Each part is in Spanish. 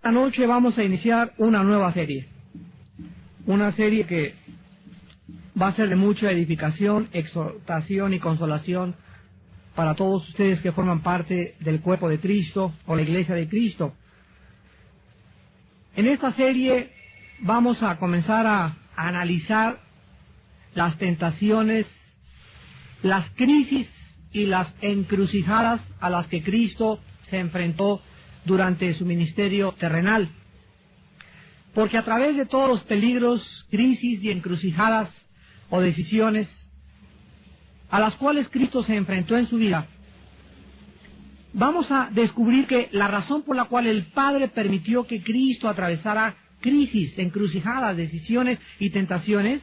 Esta noche vamos a iniciar una nueva serie. Una serie que va a ser de mucha edificación, exhortación y consolación para todos ustedes que forman parte del cuerpo de Cristo o la Iglesia de Cristo. En esta serie vamos a comenzar a analizar las tentaciones, las crisis y las encrucijadas a las que Cristo se enfrentó durante su ministerio terrenal. Porque a través de todos los peligros, crisis y encrucijadas o decisiones a las cuales Cristo se enfrentó en su vida, vamos a descubrir que la razón por la cual el Padre permitió que Cristo atravesara crisis, encrucijadas, decisiones y tentaciones,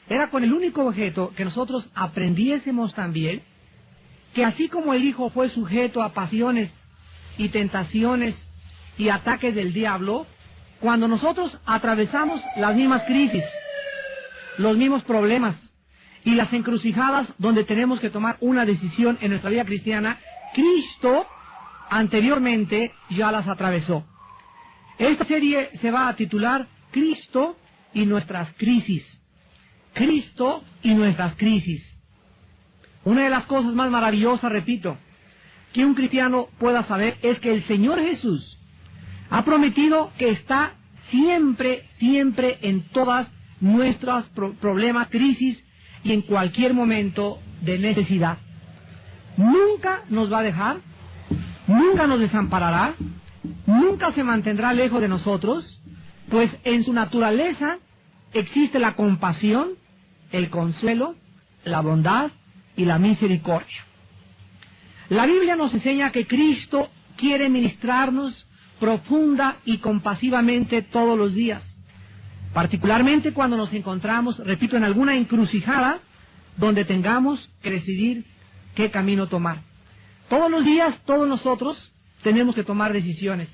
era con el único objeto que nosotros aprendiésemos también que así como el Hijo fue sujeto a pasiones y tentaciones y ataques del diablo, cuando nosotros atravesamos las mismas crisis, los mismos problemas y las encrucijadas donde tenemos que tomar una decisión en nuestra vida cristiana, Cristo anteriormente ya las atravesó. Esta serie se va a titular Cristo y nuestras crisis. Cristo y nuestras crisis. Una de las cosas más maravillosas, repito, que un cristiano pueda saber es que el Señor Jesús ha prometido que está siempre en todas nuestras problemas, crisis y en cualquier momento de necesidad. Nunca nos va a dejar, nunca nos desamparará, nunca se mantendrá lejos de nosotros, pues en su naturaleza existe la compasión, el consuelo, la bondad y la misericordia. La Biblia nos enseña que Cristo quiere ministrarnos profunda y compasivamente todos los días, particularmente cuando nos encontramos, repito, en alguna encrucijada donde tengamos que decidir qué camino tomar. Todos los días, todos nosotros tenemos que tomar decisiones.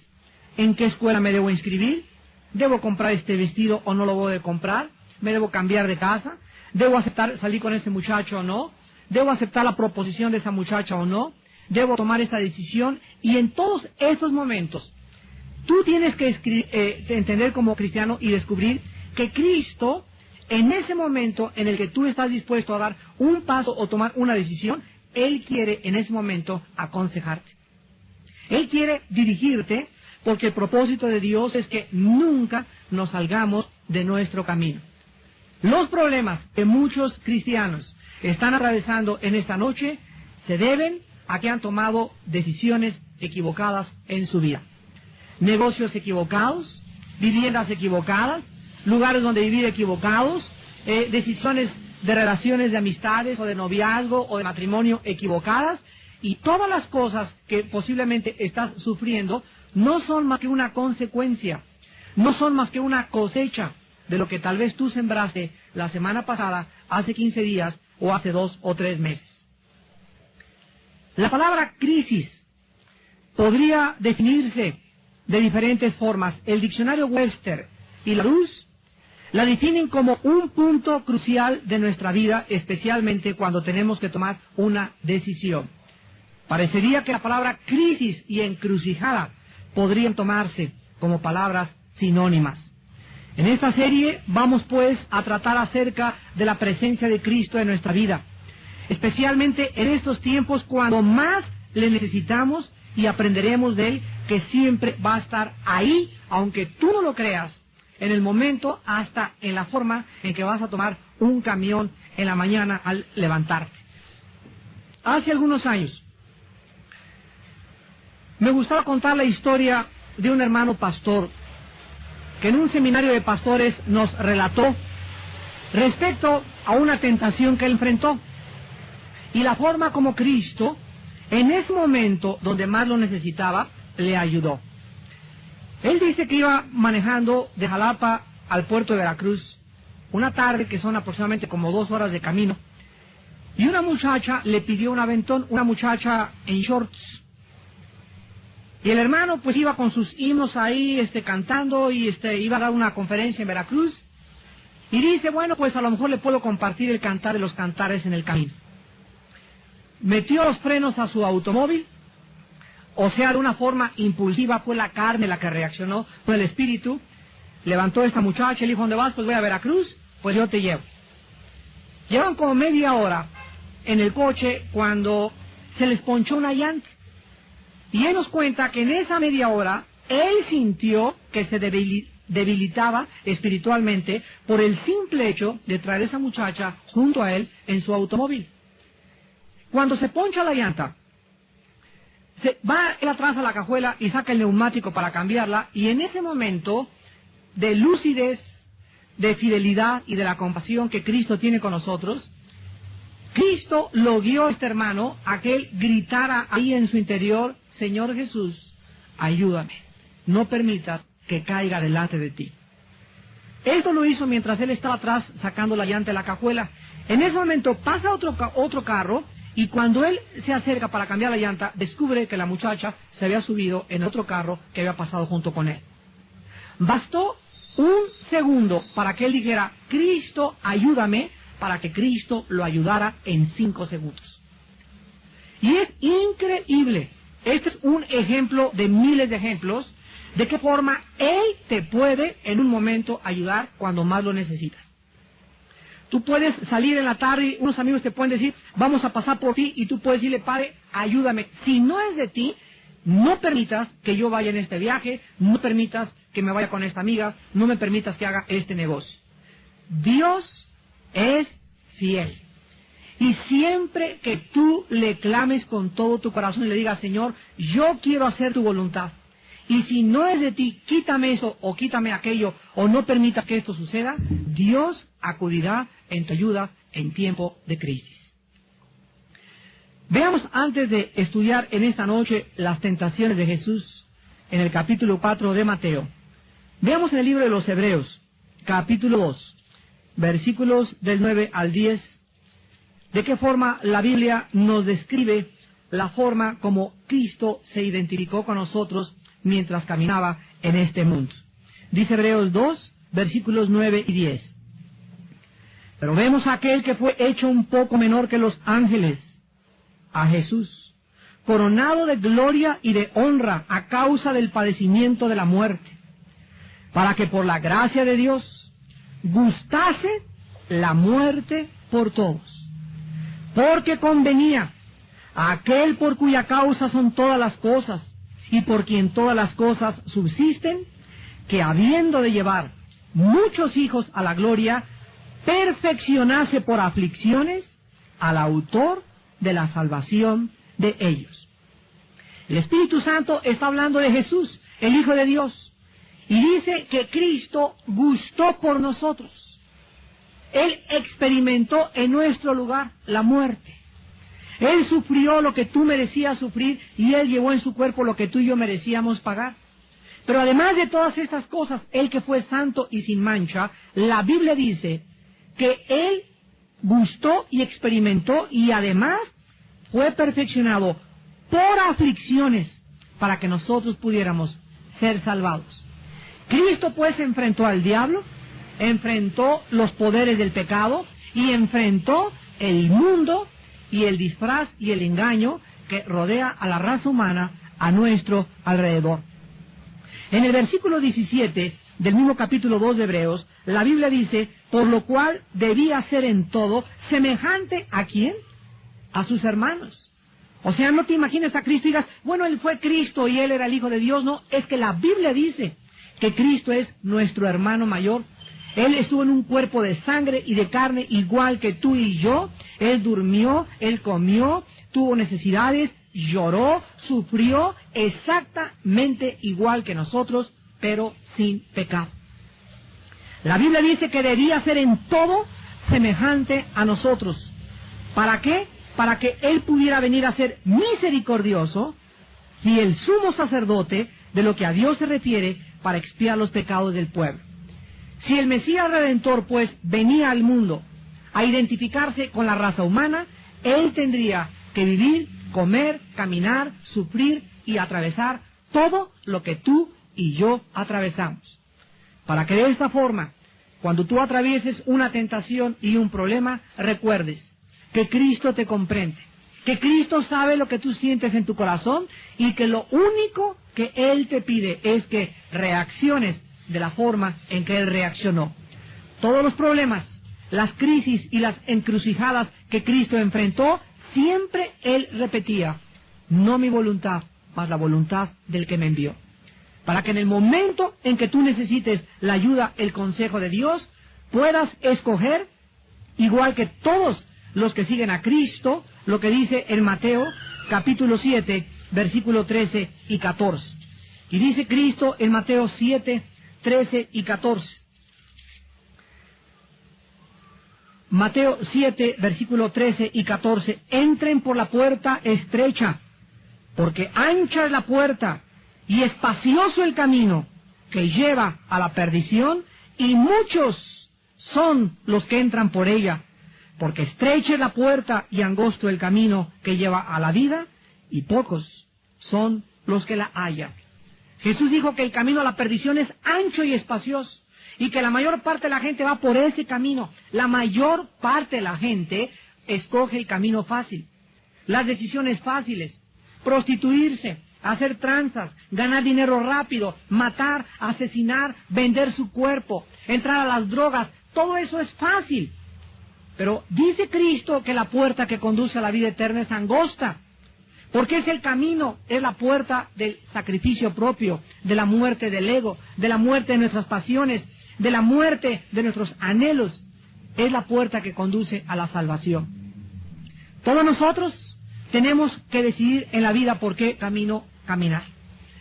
¿En qué escuela me debo inscribir? ¿Debo comprar este vestido o no lo voy a comprar? ¿Me debo cambiar de casa? ¿Debo aceptar salir con ese muchacho o no? ¿Debo aceptar la proposición de esa muchacha o no? ¿Debo tomar esta decisión? Y en todos estos momentos, tú tienes que entender como cristiano y descubrir que Cristo, en ese momento en el que tú estás dispuesto a dar un paso o tomar una decisión, Él quiere en ese momento aconsejarte. Él quiere dirigirte porque el propósito de Dios es que nunca nos salgamos de nuestro camino. Los problemas que muchos cristianos están atravesando en esta noche se deben a que han tomado decisiones equivocadas en su vida. Negocios equivocados, viviendas equivocadas, lugares donde vivir equivocados, decisiones de relaciones de amistades o de noviazgo o de matrimonio equivocadas, y todas las cosas que posiblemente estás sufriendo no son más que una consecuencia, no son más que una cosecha de lo que tal vez tú sembraste la semana pasada, hace 15 días o hace 2 o 3 meses. La palabra crisis podría definirse de diferentes formas. El diccionario Webster y la Luz la definen como un punto crucial de nuestra vida, especialmente cuando tenemos que tomar una decisión. Parecería que la palabra crisis y encrucijada podrían tomarse como palabras sinónimas. En esta serie vamos pues a tratar acerca de la presencia de Cristo en nuestra vida, especialmente en estos tiempos cuando más le necesitamos, y aprenderemos de Él que siempre va a estar ahí, aunque tú no lo creas, en el momento, hasta en la forma en que vas a tomar un camión en la mañana al levantarte. Hace algunos años me gustaba contar la historia de un hermano pastor que en un seminario de pastores nos relató respecto a una tentación que él enfrentó y la forma como Cristo, en ese momento donde más lo necesitaba, le ayudó. Él dice que iba manejando de Jalapa al puerto de Veracruz una tarde que son aproximadamente como 2 horas de camino, y una muchacha le pidió un aventón, una muchacha en shorts. Y el hermano pues iba con sus himnos ahí cantando y iba a dar una conferencia en Veracruz, y dice, bueno, pues a lo mejor le puedo compartir el cantar de los cantares en el camino. Metió los frenos a su automóvil, o sea, de una forma impulsiva, fue la carne la que reaccionó, fue el espíritu. Levantó a esta muchacha, le dijo, ¿dónde vas? Pues voy a Veracruz, pues yo te llevo. Llevan como media hora en el coche cuando se les ponchó una llanta. Y él nos cuenta que en esa media hora, él sintió que se debilitaba espiritualmente por el simple hecho de traer a esa muchacha junto a él en su automóvil. Cuando se poncha la llanta, va él atrás a la cajuela y saca el neumático para cambiarla, y en ese momento de lucidez, de fidelidad y de la compasión que Cristo tiene con nosotros, Cristo lo guió a este hermano a que él gritara ahí en su interior, Señor Jesús, ayúdame, no permitas que caiga delante de ti. Esto lo hizo mientras él estaba atrás sacando la llanta de la cajuela. En ese momento pasa otro carro, y cuando él se acerca para cambiar la llanta, descubre que la muchacha se había subido en otro carro que había pasado junto con él. Bastó un segundo para que él dijera, Cristo, ayúdame, para que Cristo lo ayudara en 5 segundos. Y es increíble. Este es un ejemplo de miles de ejemplos de qué forma Él te puede en un momento ayudar cuando más lo necesitas. Tú puedes salir en la tarde y unos amigos te pueden decir, vamos a pasar por ti, y tú puedes decirle, Padre, ayúdame. Si no es de ti, no permitas que yo vaya en este viaje, no permitas que me vaya con esta amiga, no me permitas que haga este negocio. Dios es fiel. Y siempre que tú le clames con todo tu corazón y le digas, Señor, yo quiero hacer tu voluntad, y si no es de ti, quítame eso o quítame aquello, o no permitas que esto suceda, Dios acudirá en tu ayuda en tiempo de crisis. Veamos, antes de estudiar en esta noche las tentaciones de Jesús, en el capítulo 4 de Mateo, veamos en el libro de los Hebreos, capítulo 2, versículos del 9 al 10, de qué forma la Biblia nos describe la forma como Cristo se identificó con nosotros mientras caminaba en este mundo. Dice Hebreos 2, versículos 9 y 10. Pero vemos a aquel que fue hecho un poco menor que los ángeles, a Jesús, coronado de gloria y de honra a causa del padecimiento de la muerte, para que por la gracia de Dios gustase la muerte por todos. Porque convenía a aquel por cuya causa son todas las cosas, y por quien todas las cosas subsisten, que habiendo de llevar muchos hijos a la gloria, perfeccionase por aflicciones al autor de la salvación de ellos. El Espíritu Santo está hablando de Jesús, el Hijo de Dios, y dice que Cristo gustó por nosotros. Él experimentó en nuestro lugar la muerte. Él sufrió lo que tú merecías sufrir, y Él llevó en su cuerpo lo que tú y yo merecíamos pagar. Pero además de todas estas cosas, Él que fue santo y sin mancha, la Biblia dice que Él gustó y experimentó, y además fue perfeccionado por aflicciones para que nosotros pudiéramos ser salvados. Cristo pues enfrentó al diablo, enfrentó los poderes del pecado, y enfrentó el mundo y el disfraz y el engaño que rodea a la raza humana a nuestro alrededor. En el versículo 17 del mismo capítulo 2 de Hebreos, la Biblia dice, por lo cual debía ser en todo semejante ¿a quién? A sus hermanos. O sea, no te imagines a Cristo y digas, bueno, Él fue Cristo y Él era el Hijo de Dios. No, es que la Biblia dice que Cristo es nuestro hermano mayor. Él estuvo en un cuerpo de sangre y de carne igual que tú y yo. Él durmió, Él comió, tuvo necesidades, lloró, sufrió exactamente igual que nosotros, pero sin pecado. La Biblia dice que debía ser en todo semejante a nosotros. ¿Para qué? Para que Él pudiera venir a ser misericordioso y el sumo sacerdote de lo que a Dios se refiere para expiar los pecados del pueblo. Si el Mesías Redentor, pues, venía al mundo a identificarse con la raza humana, Él tendría que vivir, comer, caminar, sufrir y atravesar todo lo que tú y yo atravesamos. Para que de esta forma, cuando tú atravieses una tentación y un problema, recuerdes que Cristo te comprende que Cristo sabe lo que tú sientes en tu corazón y que lo único que Él te pide es que reacciones de la forma en que Él reaccionó. Todos los problemas, las crisis y las encrucijadas que Cristo enfrentó, siempre Él repetía: no mi voluntad, mas la voluntad del que me envió. Para que en el momento en que tú necesites la ayuda, el consejo de Dios, puedas escoger, igual que todos los que siguen a Cristo, lo que dice en Mateo capítulo 7, versículo 13 y 14. Y dice Cristo en Mateo 7, 13 y 14. Mateo 7, versículo 13 y 14. Entren por la puerta estrecha, porque ancha es la puerta y espacioso el camino que lleva a la perdición, y muchos son los que entran por ella. Porque estrecha es la puerta y angosto el camino que lleva a la vida, y pocos son los que la hallan. Jesús dijo que el camino a la perdición es ancho y espacioso, y que la mayor parte de la gente va por ese camino. La mayor parte de la gente escoge el camino fácil, las decisiones fáciles: prostituirse, hacer tranzas, ganar dinero rápido, matar, asesinar, vender su cuerpo, entrar a las drogas. Todo eso es fácil. Pero dice Cristo que la puerta que conduce a la vida eterna es angosta, porque es el camino, es la puerta del sacrificio propio, de la muerte del ego, de la muerte de nuestras pasiones, de la muerte de nuestros anhelos. Es la puerta que conduce a la salvación. Todos nosotros tenemos que decidir en la vida por qué camino caminar.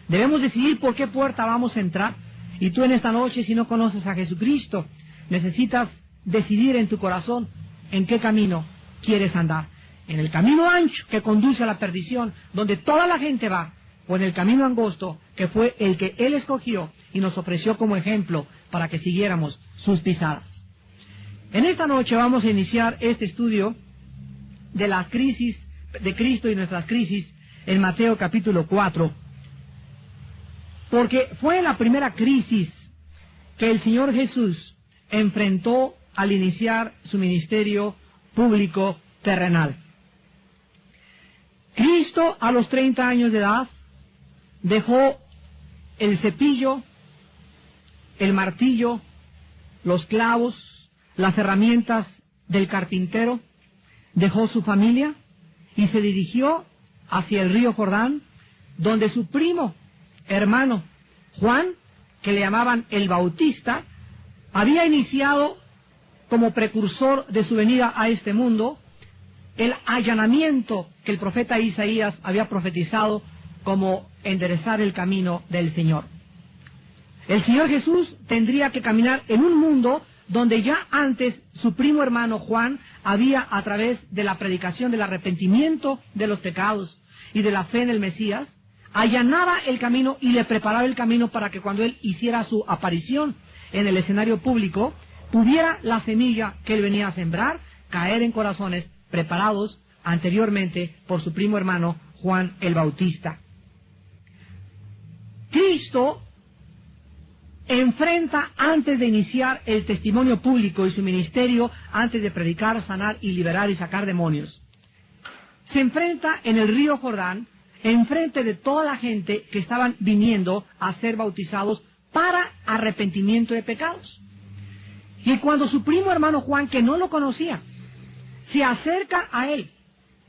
Debemos decidir por qué puerta vamos a entrar. Y tú en esta noche, si no conoces a Jesucristo, necesitas decidir en tu corazón en qué camino quieres andar. En el camino ancho que conduce a la perdición, donde toda la gente va, o en el camino angosto, que fue el que Él escogió y nos ofreció como ejemplo para que siguiéramos sus pisadas. En esta noche vamos a iniciar este estudio de la crisis de Cristo y nuestras crisis en Mateo capítulo 4, porque fue la primera crisis que el Señor Jesús enfrentó al iniciar su ministerio público terrenal. Cristo, a los 30 años de edad, dejó el cepillo, el martillo, los clavos, las herramientas del carpintero, dejó su familia y se dirigió hacia el río Jordán, donde su primo, hermano, Juan, que le llamaban el Bautista, había iniciado como precursor de su venida a este mundo el allanamiento que el profeta Isaías había profetizado como enderezar el camino del Señor. El Señor Jesús tendría que caminar en un mundo donde ya antes su primo hermano Juan había, a través de la predicación del arrepentimiento de los pecados y de la fe en el Mesías, allanaba el camino y le preparaba el camino para que cuando él hiciera su aparición en el escenario público, pudiera la semilla que él venía a sembrar caer en corazones preparados anteriormente por su primo hermano Juan el Bautista. Cristo enfrenta, antes de iniciar el testimonio público y su ministerio, antes de predicar, sanar y liberar y sacar demonios, se enfrenta en el río Jordán, enfrente de toda la gente que estaban viniendo a ser bautizados para arrepentimiento de pecados. Y cuando su primo hermano Juan, que no lo conocía, se acerca a él,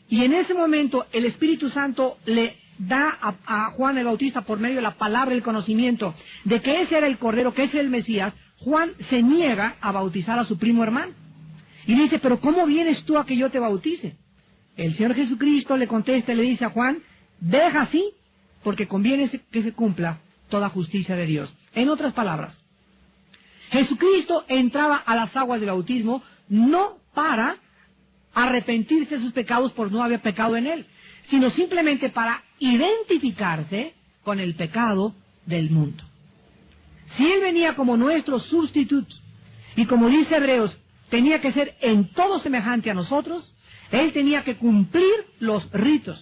y en ese momento el Espíritu Santo le da a Juan el Bautista, por medio de la palabra, el conocimiento de que ese era el Cordero, que ese era el Mesías, Juan se niega a bautizar a su primo hermano. Y dice: pero ¿cómo vienes tú a que yo te bautice? El Señor Jesucristo le contesta y le dice a Juan: deja así, porque conviene que se cumpla toda justicia de Dios. En otras palabras, Jesucristo entraba a las aguas del bautismo no para arrepentirse de sus pecados por no haber pecado en él, sino simplemente para identificarse con el pecado del mundo. Si él venía como nuestro sustituto, y como dice Hebreos, tenía que ser en todo semejante a nosotros, él tenía que cumplir los ritos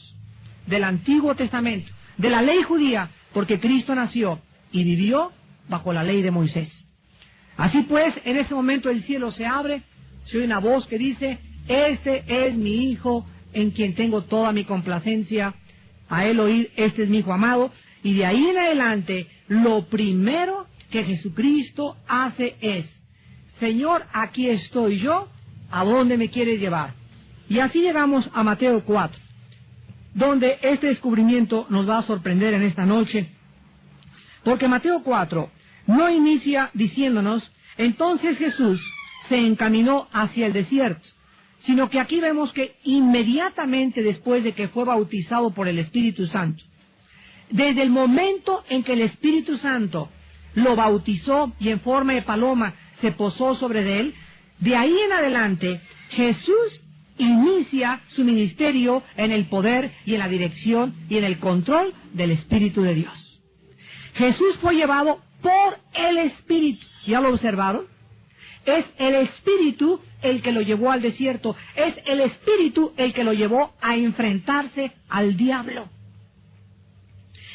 del Antiguo Testamento, de la ley judía, porque Cristo nació y vivió bajo la ley de Moisés. Así pues, en ese momento el cielo se abre, se oye una voz que dice: este es mi Hijo, en quien tengo toda mi complacencia. A él oír, este es mi hijo amado. Y de ahí en adelante, lo primero que Jesucristo hace es: Señor, aquí estoy yo, ¿a dónde me quieres llevar? Y así llegamos a Mateo 4, donde este descubrimiento nos va a sorprender en esta noche, porque Mateo 4 no inicia diciéndonos: entonces Jesús se encaminó hacia el desierto, sino que aquí vemos que inmediatamente después de que fue bautizado por el Espíritu Santo, desde el momento en que el Espíritu Santo lo bautizó y en forma de paloma se posó sobre él, de ahí en adelante Jesús inicia su ministerio en el poder y en la dirección y en el control del Espíritu de Dios. Jesús fue llevado por el Espíritu. ¿Ya lo observaron? Es el Espíritu el que lo llevó al desierto. Es el Espíritu el que lo llevó a enfrentarse al diablo.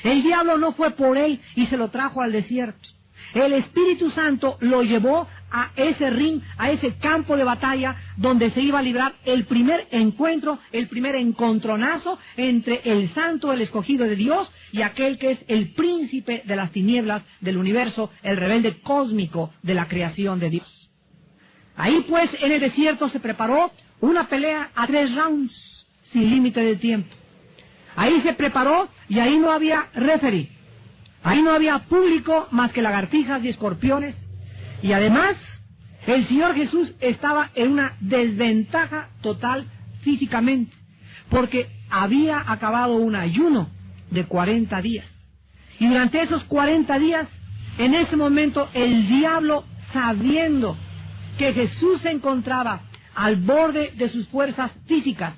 El diablo no fue por él y se lo trajo al desierto. El Espíritu Santo lo llevó a ese ring, a ese campo de batalla donde se iba a librar el primer encuentro, el primer encontronazo entre el santo, el escogido de Dios, y aquel que es el príncipe de las tinieblas del universo, el rebelde cósmico de la creación de Dios. Ahí pues en el desierto se preparó una pelea a 3 rounds, sin límite de tiempo. Ahí se preparó y ahí no había referee. Ahí no había público más que lagartijas y escorpiones. Y además, el Señor Jesús estaba en una desventaja total físicamente, porque había acabado un ayuno de 40 días. Y durante esos 40 días, en ese momento, el diablo, sabiendo que Jesús se encontraba al borde de sus fuerzas físicas,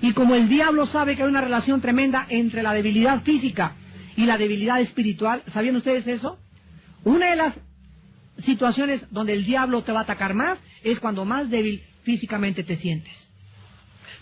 y como el diablo sabe que hay una relación tremenda entre la debilidad física y la debilidad espiritual, ¿sabían ustedes eso? Una de las situaciones donde el diablo te va a atacar más es cuando más débil físicamente te sientes.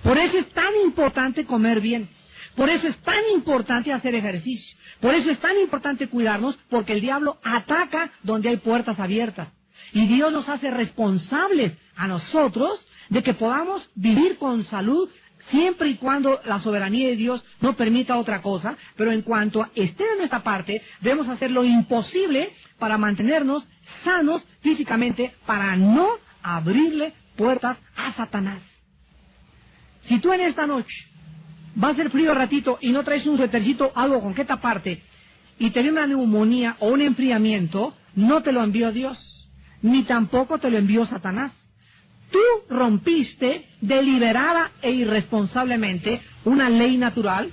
Por eso es tan importante comer bien. Por eso es tan importante hacer ejercicio. Por eso es tan importante cuidarnos, porque el diablo ataca donde hay puertas abiertas. Y Dios nos hace responsables a nosotros de que podamos vivir con salud, siempre y cuando la soberanía de Dios no permita otra cosa, pero en cuanto esté de nuestra parte, debemos hacer lo imposible para mantenernos sanos físicamente, para no abrirle puertas a Satanás. Si tú en esta noche va a ser frío ratito y no traes un suétercito, algo con que taparte, y te viene una neumonía o un enfriamiento, no te lo envió Dios, ni tampoco te lo envió Satanás. Tú rompiste deliberada e irresponsablemente una ley natural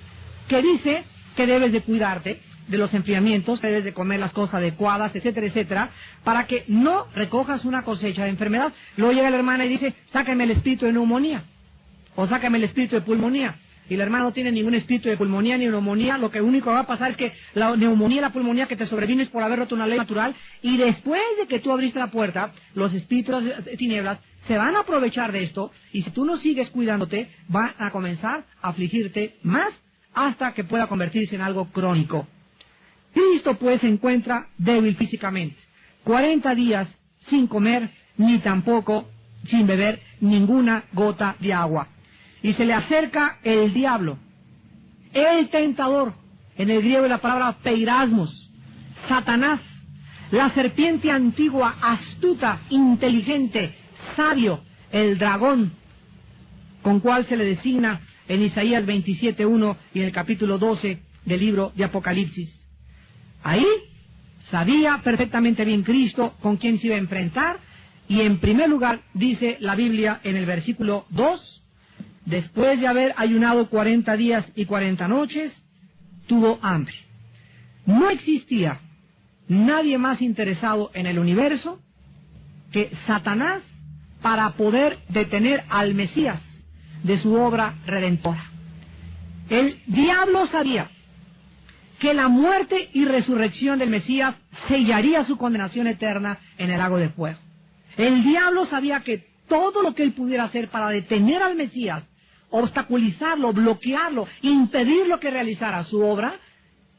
que dice que debes de cuidarte de los enfriamientos, que debes de comer las cosas adecuadas, etcétera, etcétera, para que no recojas una cosecha de enfermedad. Luego llega la hermana y dice: sácame el espíritu de neumonía, o sácame el espíritu de pulmonía. Y la hermana no tiene ningún espíritu de pulmonía ni neumonía. Lo que único va a pasar es que la neumonía y la pulmonía que te sobrevino es por haber roto una ley natural, y después de que tú abriste la puerta, los espíritus de tinieblas se van a aprovechar de esto, y si tú no sigues cuidándote, van a comenzar a afligirte más hasta que pueda convertirse en algo crónico. Cristo pues se encuentra débil físicamente, 40 días sin comer, ni tampoco sin beber ninguna gota de agua. Y se le acerca el diablo, el tentador, en el griego la palabra peirasmos, Satanás, la serpiente antigua, astuta, inteligente, sabio, el dragón, con cual se le designa en Isaías 27:1 y en el capítulo 12 del libro de Apocalipsis. Ahí sabía perfectamente bien Cristo con quién se iba a enfrentar, y en primer lugar dice la Biblia en el versículo 2, después de haber ayunado 40 días y 40 noches, tuvo hambre. No existía nadie más interesado en el universo que Satanás para poder detener al Mesías de su obra redentora. El diablo sabía que la muerte y resurrección del Mesías sellaría su condenación eterna en el lago de fuego. El diablo sabía que todo lo que él pudiera hacer para detener al Mesías, obstaculizarlo, bloquearlo, impedir lo que realizara su obra,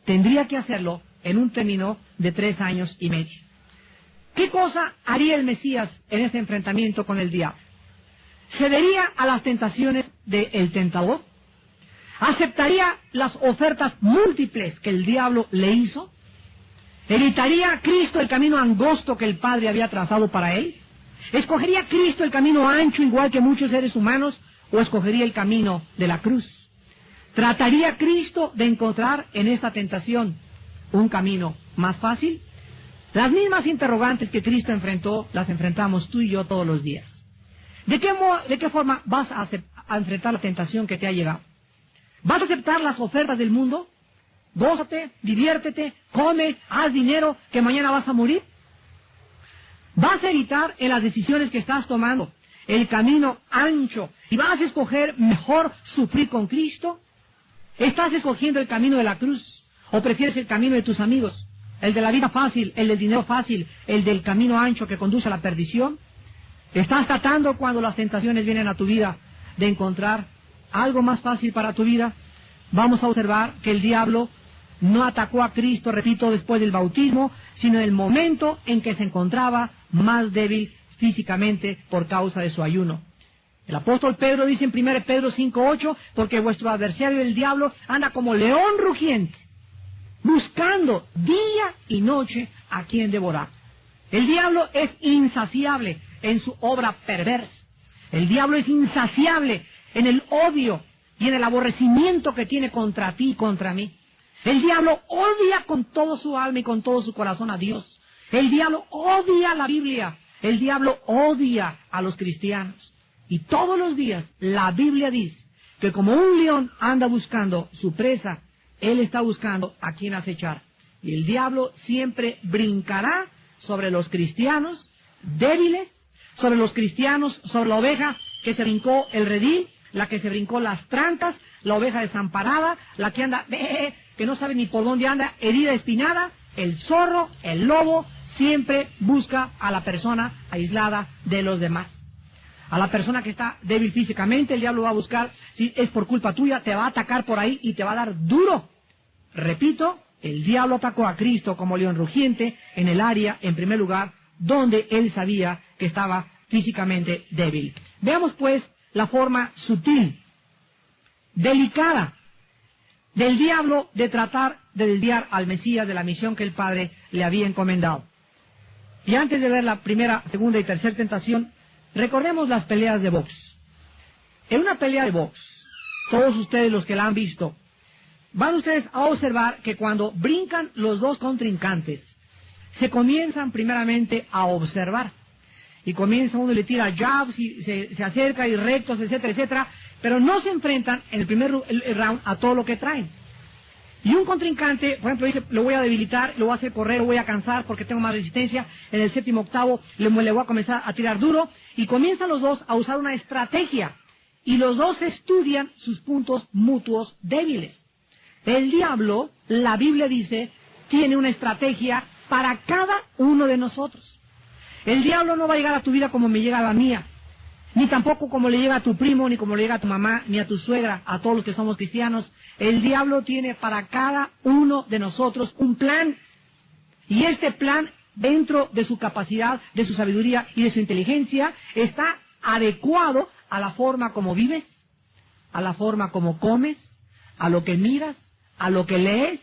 tendría que hacerlo en un término de 3 años y medio. ¿Qué cosa haría el Mesías en ese enfrentamiento con el diablo? Cedería a las tentaciones del tentador? ¿Aceptaría las ofertas múltiples que el diablo le hizo? ¿Evitaría Cristo el camino angosto que el Padre había trazado para él? ¿Escogería Cristo el camino ancho igual que muchos seres humanos o escogería el camino de la cruz? ¿Trataría Cristo de encontrar en esta tentación un camino más fácil? Las mismas interrogantes que Cristo enfrentó, las enfrentamos tú y yo todos los días. ¿De qué forma vas a enfrentar la tentación que te ha llegado? ¿Vas a aceptar las ofertas del mundo? Gózate, diviértete, come, haz dinero, que mañana vas a morir. ¿Vas a evitar en las decisiones que estás tomando el camino ancho y vas a escoger mejor sufrir con Cristo? ¿Estás escogiendo el camino de la cruz o prefieres el camino de tus amigos? ¿El de la vida fácil, el del dinero fácil, el del camino ancho que conduce a la perdición? ¿Estás tratando cuando las tentaciones vienen a tu vida de encontrar algo más fácil para tu vida? Vamos a observar que el diablo no atacó a Cristo, repito, después del bautismo, sino en el momento en que se encontraba más débil físicamente por causa de su ayuno. El apóstol Pedro dice en 1 Pedro 5:8, porque vuestro adversario el diablo anda como león rugiente, buscando día y noche a quien devorar. El diablo es insaciable en su obra perversa. El diablo es insaciable en el odio y en el aborrecimiento que tiene contra ti y contra mí. El diablo odia con todo su alma y con todo su corazón a Dios. El diablo odia la Biblia. El diablo odia a los cristianos. Y todos los días la Biblia dice que como un león anda buscando su presa, él está buscando a quien acechar. Y el diablo siempre brincará sobre los cristianos débiles, sobre los cristianos, sobre la oveja que se brincó el redil, la que se brincó las trancas, la oveja desamparada, la que anda, que no sabe ni por dónde anda, herida, espinada. El zorro, el lobo, siempre busca a la persona aislada de los demás. A la persona que está débil físicamente, el diablo va a buscar, si es por culpa tuya, te va a atacar por ahí y te va a dar duro. Repito, el diablo atacó a Cristo como león rugiente en el área, en primer lugar, donde él sabía que estaba físicamente débil. Veamos pues la forma sutil, delicada, del diablo de tratar de desviar al Mesías de la misión que el Padre le había encomendado. Y antes de ver la primera, segunda y tercera tentación, recordemos las peleas de box. En una pelea de box, todos ustedes los que la han visto, van ustedes a observar que cuando brincan los dos contrincantes, se comienzan primeramente a observar. Y comienza uno y le tira jabs y se acerca y rectos, etcétera, etcétera, pero no se enfrentan en el primer round a todo lo que traen. Y un contrincante, por ejemplo, dice, lo voy a debilitar, lo voy a hacer correr, lo voy a cansar porque tengo más resistencia. En el séptimo, octavo, le voy a comenzar a tirar duro. Y comienzan los dos a usar una estrategia. Y los dos estudian sus puntos mutuos débiles. El diablo, la Biblia dice, tiene una estrategia para cada uno de nosotros. El diablo no va a llegar a tu vida como me llega a la mía, ni tampoco como le llega a tu primo, ni como le llega a tu mamá, ni a tu suegra, a todos los que somos cristianos. El diablo tiene para cada uno de nosotros un plan, y este plan, dentro de su capacidad, de su sabiduría y de su inteligencia, está adecuado a la forma como vives, a la forma como comes, a lo que miras, a lo que lees,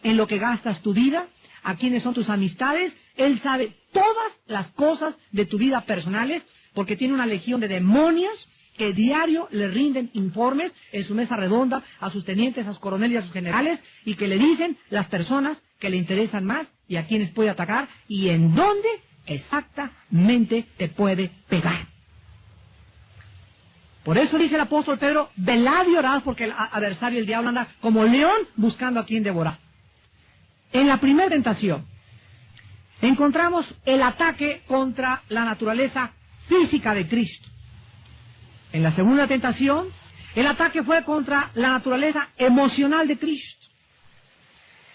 en lo que gastas tu vida, a quiénes son tus amistades. Él sabe todas las cosas de tu vida personales, porque tiene una legión de demonios que diario le rinden informes en su mesa redonda a sus tenientes, a sus coroneles y a sus generales, y que le dicen las personas que le interesan más y a quienes puede atacar y en dónde exactamente te puede pegar. Por eso dice el apóstol Pedro, velad y orad, porque el adversario, el diablo, anda como león buscando a quien devorar. En la primera tentación encontramos el ataque contra la naturaleza física de Cristo. En la segunda tentación, el ataque fue contra la naturaleza emocional de Cristo.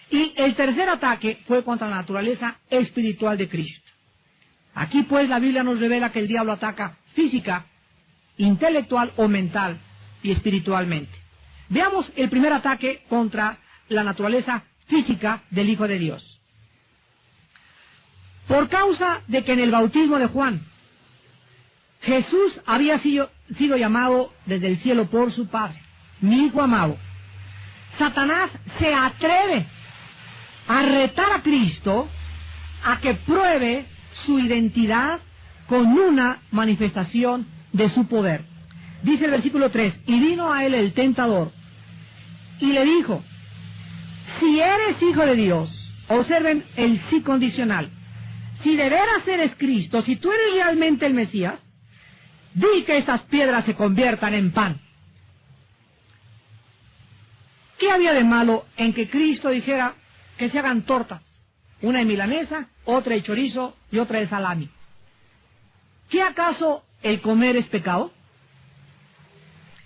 Y el tercer ataque fue contra la naturaleza espiritual de Cristo. Aquí pues la Biblia nos revela que el diablo ataca física, intelectual o mental y espiritualmente. Veamos el primer ataque contra la naturaleza física del Hijo de Dios. Por causa de que en el bautismo de Juan, Jesús había sido llamado desde el cielo por su Padre, mi Hijo amado. Satanás se atreve a retar a Cristo a que pruebe su identidad con una manifestación de su poder. Dice el versículo 3, y vino a él el tentador, y le dijo, si eres hijo de Dios, observen el sí condicional, si de veras eres Cristo, si tú eres realmente el Mesías, di que estas piedras se conviertan en pan. ¿Qué había de malo en que Cristo dijera que se hagan tortas? Una de milanesa, otra de chorizo y otra de salami. ¿Qué acaso el comer es pecado?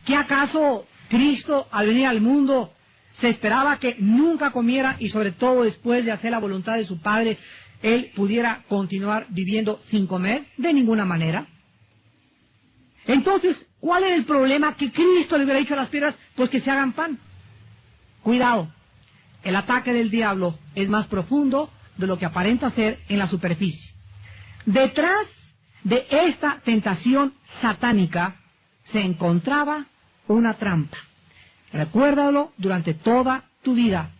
¿Qué acaso Cristo al venir al mundo se esperaba que nunca comiera y sobre todo después de hacer la voluntad de su Padre, Él pudiera continuar viviendo sin comer? De ninguna manera. Entonces, ¿cuál era el problema? Que Cristo le hubiera dicho a las piedras, pues que se hagan pan. Cuidado, el ataque del diablo es más profundo de lo que aparenta ser en la superficie. Detrás de esta tentación satánica se encontraba una trampa. Recuérdalo durante toda tu vida.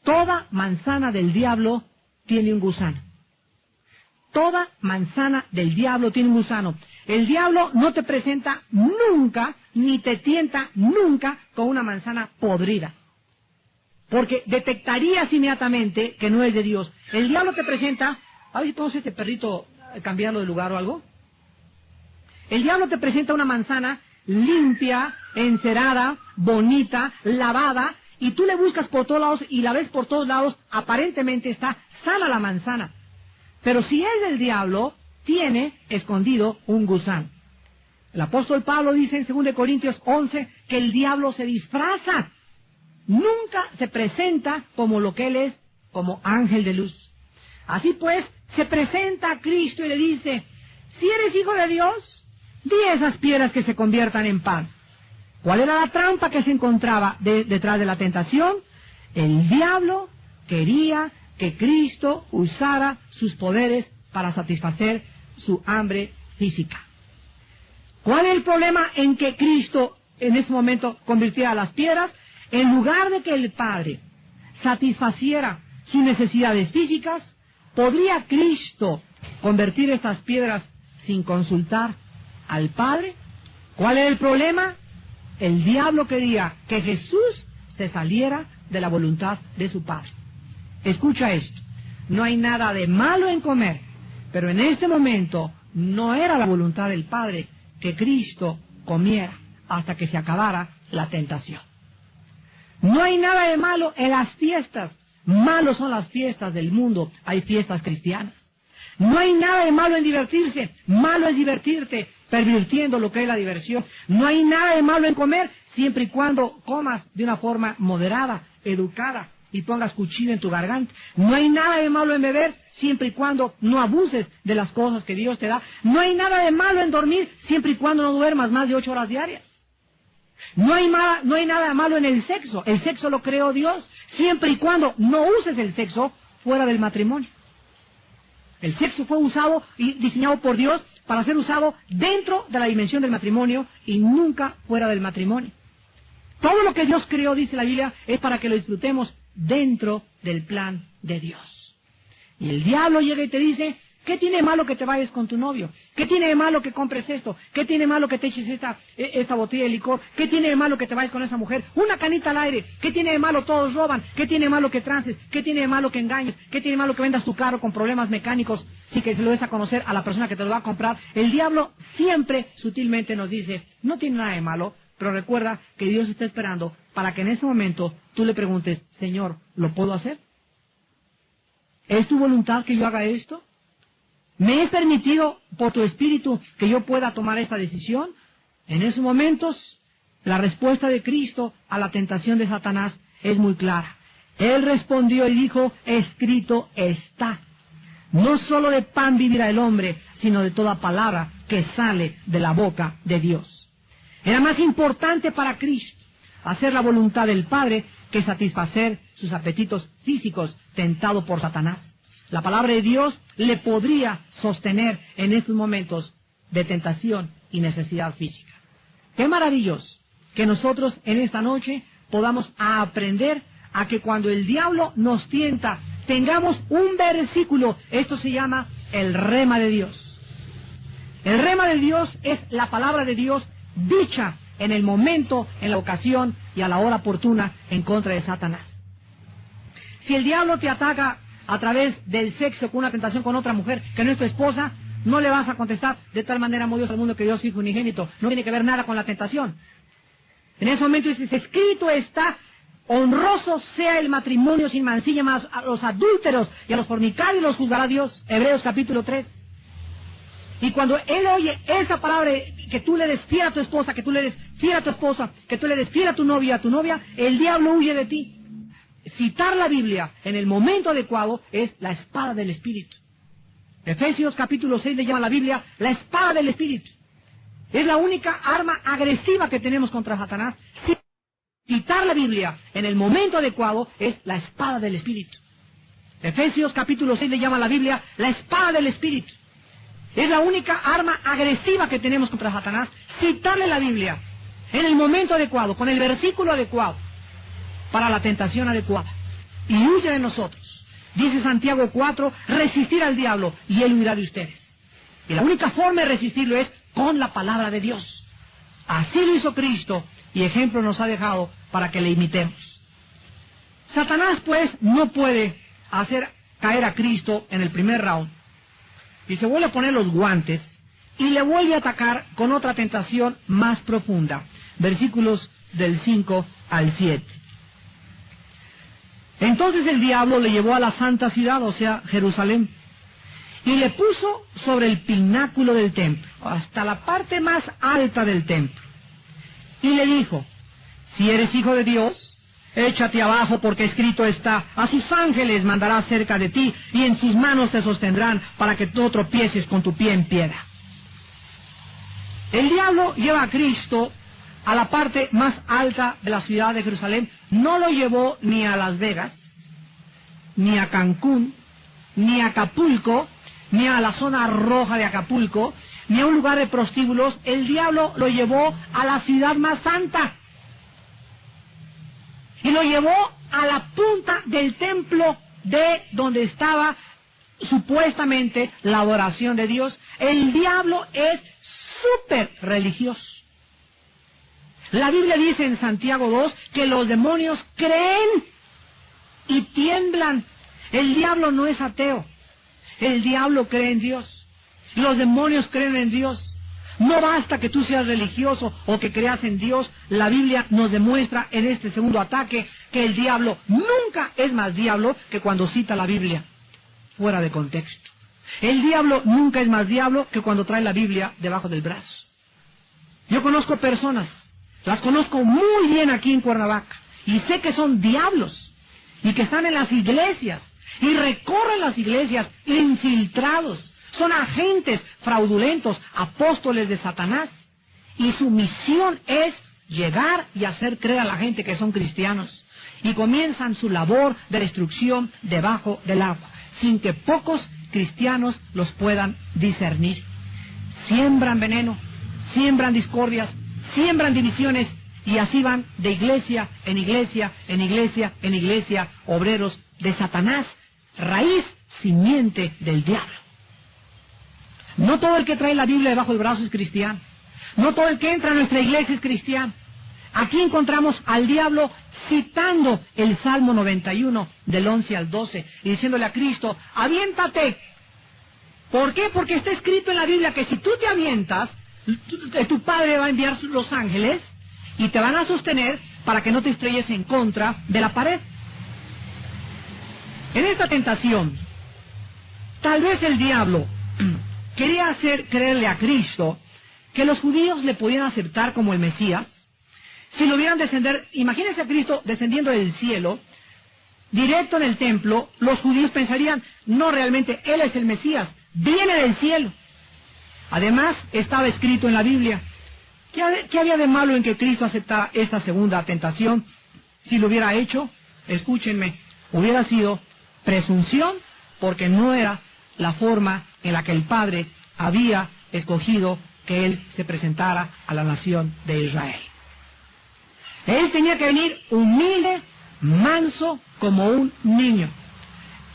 Toda manzana del diablo tiene un gusano. Toda manzana del diablo tiene un gusano. El diablo no te presenta nunca, ni te tienta nunca con una manzana podrida, porque detectarías inmediatamente que no es de Dios. El diablo te presenta, a ver si podemos este perrito cambiarlo de lugar o algo. El diablo te presenta una manzana limpia, encerada, bonita, lavada, y tú le buscas por todos lados y la ves por todos lados, aparentemente está sana la manzana. Pero si es del diablo, tiene escondido un gusano. El apóstol Pablo dice en 2 Corintios 11 que el diablo se disfraza. Nunca se presenta como lo que él es, como ángel de luz. Así pues, se presenta a Cristo y le dice, si eres hijo de Dios, di a esas piedras que se conviertan en pan. ¿Cuál era la trampa que se encontraba detrás de la tentación? El diablo quería que Cristo usara sus poderes para satisfacer su hambre física. ¿Cuál es el problema en que Cristo en ese momento convirtiera las piedras? En lugar de que el Padre satisfaciera sus necesidades físicas, ¿podría Cristo convertir estas piedras sin consultar al Padre? ¿Cuál es el problema? El diablo quería que Jesús se saliera de la voluntad de su Padre. Escucha esto, no hay nada de malo en comer, pero en este momento no era la voluntad del Padre que Cristo comiera hasta que se acabara la tentación. No hay nada de malo en las fiestas. Malos son las fiestas del mundo. Hay fiestas cristianas. No hay nada de malo en divertirse. Malo es divertirte pervirtiendo lo que es la diversión. No hay nada de malo en comer siempre y cuando comas de una forma moderada, educada y pongas cuchillo en tu garganta. No hay nada de malo en beber siempre y cuando no abuses de las cosas que Dios te da. No hay nada de malo en dormir siempre y cuando no duermas más de 8 horas diarias. No hay nada malo en el sexo. El sexo lo creó Dios, siempre y cuando no uses el sexo fuera del matrimonio. El sexo fue usado y diseñado por Dios para ser usado dentro de la dimensión del matrimonio y nunca fuera del matrimonio. Todo lo que Dios creó, dice la Biblia, es para que lo disfrutemos dentro del plan de Dios. Y el diablo llega y te dice, ¿qué tiene de malo que te vayas con tu novio? ¿Qué tiene de malo que compres esto? ¿Qué tiene de malo que te eches esta botella de licor? ¿Qué tiene de malo que te vayas con esa mujer? Una canita al aire. ¿Qué tiene de malo? Todos roban. ¿Qué tiene de malo que trances? ¿Qué tiene de malo que engañes? ¿Qué tiene de malo que vendas tu carro con problemas mecánicos? Sí, que se lo des a conocer a la persona que te lo va a comprar. El diablo siempre sutilmente nos dice, no tiene nada de malo, pero recuerda que Dios está esperando para que en ese momento tú le preguntes, Señor, ¿lo puedo hacer? ¿Es tu voluntad que yo haga esto? ¿Me es permitido por tu espíritu que yo pueda tomar esta decisión? En esos momentos, la respuesta de Cristo a la tentación de Satanás es muy clara. Él respondió y dijo, escrito está. No solo de pan vivirá el hombre, sino de toda palabra que sale de la boca de Dios. Era más importante para Cristo hacer la voluntad del Padre que satisfacer sus apetitos físicos tentado por Satanás. La palabra de Dios le podría sostener en estos momentos de tentación y necesidad física. Qué maravilloso que nosotros en esta noche podamos aprender a que cuando el diablo nos tienta, tengamos un versículo. Esto se llama el rema de Dios. El rema de Dios es la palabra de Dios dicha en el momento, en la ocasión y a la hora oportuna en contra de Satanás. Si el diablo te ataca a través del sexo con una tentación con otra mujer que no es tu esposa, no le vas a contestar: de tal manera amó Dios al mundo que dio a su Hijo unigénito. No tiene que ver nada con la tentación. En ese momento dices: escrito está, honroso sea el matrimonio sin mancilla, más a los adúlteros y a los fornicarios los juzgará Dios. Hebreos capítulo 3. Y cuando él oye esa palabra, que tú le des fiel a tu esposa, que tú le des fiel a tu esposa, que tú le des fiel a tu novia, el diablo huye de ti. Citar la Biblia en el momento adecuado es la espada del Espíritu. Efesios capítulo 6 le llama a la Biblia la espada del Espíritu. Es la única arma agresiva que tenemos contra Satanás. Citar la Biblia en el momento adecuado es la espada del Espíritu. Efesios capítulo 6 le llama a la Biblia la espada del Espíritu. Es la única arma agresiva que tenemos contra Satanás. Citarle la Biblia en el momento adecuado, con el versículo adecuado, para la tentación adecuada. Y huye de nosotros. Dice Santiago 4, resistir al diablo y él huirá de ustedes. Y la única forma de resistirlo es con la palabra de Dios. Así lo hizo Cristo y ejemplo nos ha dejado para que le imitemos. Satanás pues no puede hacer caer a Cristo en el primer round. Y se vuelve a poner los guantes y le vuelve a atacar con otra tentación más profunda. Versículos del 5 al 7. Entonces el diablo le llevó a la santa ciudad, o sea, Jerusalén, y le puso sobre el pináculo del templo, hasta la parte más alta del templo. Y le dijo: si eres hijo de Dios, échate abajo, porque escrito está: a sus ángeles mandará cerca de ti, y en sus manos te sostendrán, para que no tropieces con tu pie en piedra. El diablo lleva a Cristo a la parte más alta de la ciudad de Jerusalén. No lo llevó ni a Las Vegas, ni a Cancún, ni a Acapulco, ni a la zona roja de Acapulco, ni a un lugar de prostíbulos. El diablo lo llevó a la ciudad más santa. Y lo llevó a la punta del templo de donde estaba supuestamente la adoración de Dios. El diablo es súper religioso. La Biblia dice en Santiago 2 que los demonios creen y tiemblan. El diablo no es ateo. El diablo cree en Dios. Los demonios creen en Dios. No basta que tú seas religioso o que creas en Dios. La Biblia nos demuestra en este segundo ataque que el diablo nunca es más diablo que cuando cita la Biblia fuera de contexto. El diablo nunca es más diablo que cuando trae la Biblia debajo del brazo. Yo conozco personas, las conozco muy bien aquí en Cuernavaca, y sé que son diablos, y que están en las iglesias, y recorren las iglesias infiltrados. Son agentes fraudulentos, apóstoles de Satanás, y su misión es llegar y hacer creer a la gente que son cristianos, y comienzan su labor de destrucción debajo del agua, sin que pocos cristianos los puedan discernir. Siembran veneno, siembran discordias, siembran divisiones, y así van de iglesia en iglesia, en iglesia, en iglesia, obreros de Satanás, raíz, simiente del diablo. No todo el que trae la Biblia debajo del brazo es cristiano. No todo el que entra a nuestra iglesia es cristiano. Aquí encontramos al diablo citando el Salmo 91, del 11 al 12, y diciéndole a Cristo: aviéntate. ¿Por qué? Porque está escrito en la Biblia que si tú te avientas, tu Padre va a enviar los ángeles y te van a sostener para que no te estrelles en contra de la pared. En esta tentación, tal vez el diablo quería hacer creerle a Cristo que los judíos le podían aceptar como el Mesías. Si lo vieran descender, imagínense a Cristo descendiendo del cielo, directo en el templo, los judíos pensarían: no, realmente Él es el Mesías, viene del cielo. Además, estaba escrito en la Biblia. ¿Qué había de malo en que Cristo aceptara esta segunda tentación? Si lo hubiera hecho, escúchenme, hubiera sido presunción, porque no era la forma en la que el Padre había escogido que Él se presentara a la nación de Israel. Él tenía que venir humilde, manso, como un niño.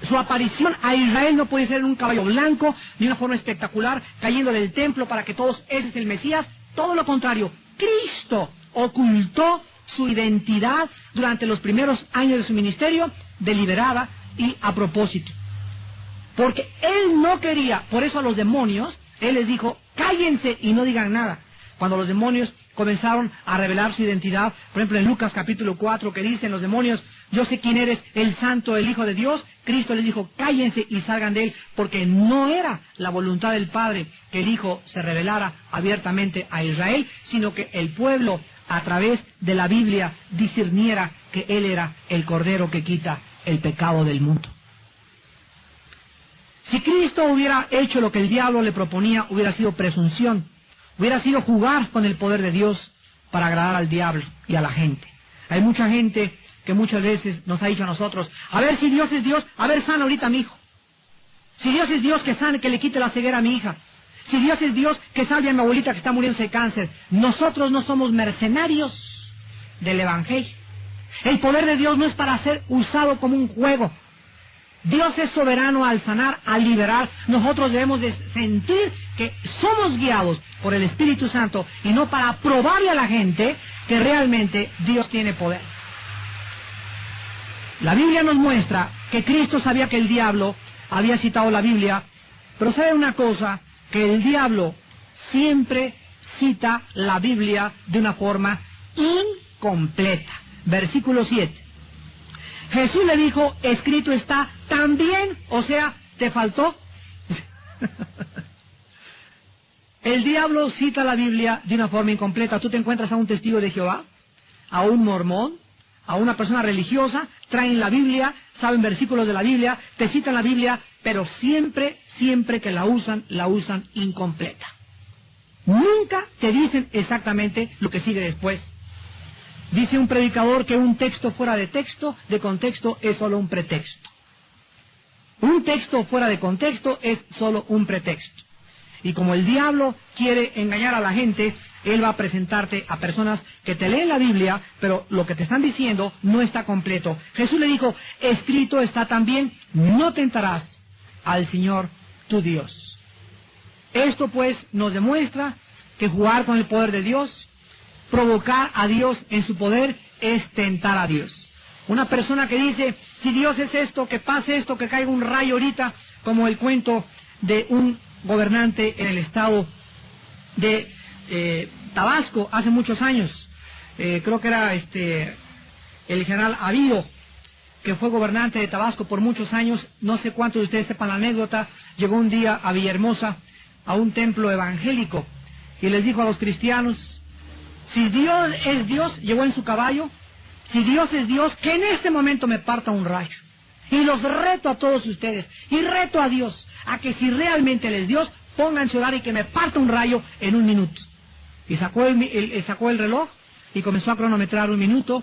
Su aparición a Israel no puede ser en un caballo blanco, ni una forma espectacular, cayendo del templo para que todos, ese es el Mesías. Todo lo contrario, Cristo ocultó su identidad durante los primeros años de su ministerio, deliberada y a propósito. Porque Él no quería, por eso a los demonios, Él les dijo, cállense y no digan nada. Cuando los demonios comenzaron a revelar su identidad, por ejemplo en Lucas capítulo 4, que dicen los demonios, yo sé quién eres, el santo, el Hijo de Dios, Cristo les dijo, cállense y salgan de él, porque no era la voluntad del Padre que el Hijo se revelara abiertamente a Israel, sino que el pueblo, a través de la Biblia, discerniera que Él era el Cordero que quita el pecado del mundo. Si Cristo hubiera hecho lo que el diablo le proponía, hubiera sido presunción, hubiera sido jugar con el poder de Dios para agradar al diablo y a la gente. Hay mucha gente que muchas veces nos ha dicho a nosotros, a ver si Dios es Dios, a ver sana ahorita a mi hijo. Si Dios es Dios, que sane, que le quite la ceguera a mi hija. Si Dios es Dios, que salve a mi abuelita que está muriéndose de cáncer. Nosotros no somos mercenarios del Evangelio. El poder de Dios no es para ser usado como un juego. Dios es soberano al sanar, al liberar. Nosotros debemos de sentir que somos guiados por el Espíritu Santo y no para probarle a la gente que realmente Dios tiene poder. La Biblia nos muestra que Cristo sabía que el diablo había citado la Biblia, pero sabe una cosa, que el diablo siempre cita la Biblia de una forma incompleta. Versículo 7. Jesús le dijo, escrito está también, o sea, ¿te faltó? El diablo cita la Biblia de una forma incompleta. Tú te encuentras a un testigo de Jehová, a un mormón, a una persona religiosa, traen la Biblia, saben versículos de la Biblia, te citan la Biblia, pero siempre que la usan incompleta. Nunca te dicen exactamente lo que sigue después. Dice un predicador que un texto fuera de contexto, es solo un pretexto. Un texto fuera de contexto es solo un pretexto. Y como el diablo quiere engañar a la gente, él va a presentarte a personas que te leen la Biblia, pero lo que te están diciendo no está completo. Jesús le dijo, escrito está también, no tentarás al Señor tu Dios. Esto pues nos demuestra que jugar con el poder de Dios, provocar a Dios en su poder, es tentar a Dios. Una persona que dice, si Dios es esto, que pase esto, que caiga un rayo ahorita, como el cuento de un gobernante en el estado de Tabasco hace muchos años. Creo que era el general Avido, que fue gobernante de Tabasco por muchos años. No sé cuántos de ustedes sepan la anécdota. Llegó un día a Villahermosa, a un templo evangélico, y les dijo a los cristianos, si Dios es Dios, llegó en su caballo, si Dios es Dios, que en este momento me parta un rayo. Y los reto a todos ustedes, y reto a Dios, a que si realmente Él es Dios, pónganse a orar y que me parta un rayo en 1 minuto. Y sacó el reloj y comenzó a cronometrar 1 minuto,